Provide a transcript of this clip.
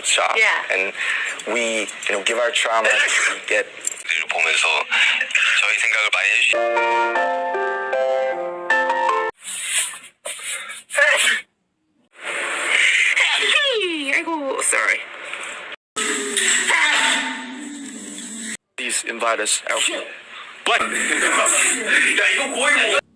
shop. Yeah. And we, give our trauma, we get. 보면서 저희 생각을 많이 해주시. Hey, 아이고, sorry. Please invite us out. What? 야, 이거 거의 뭐.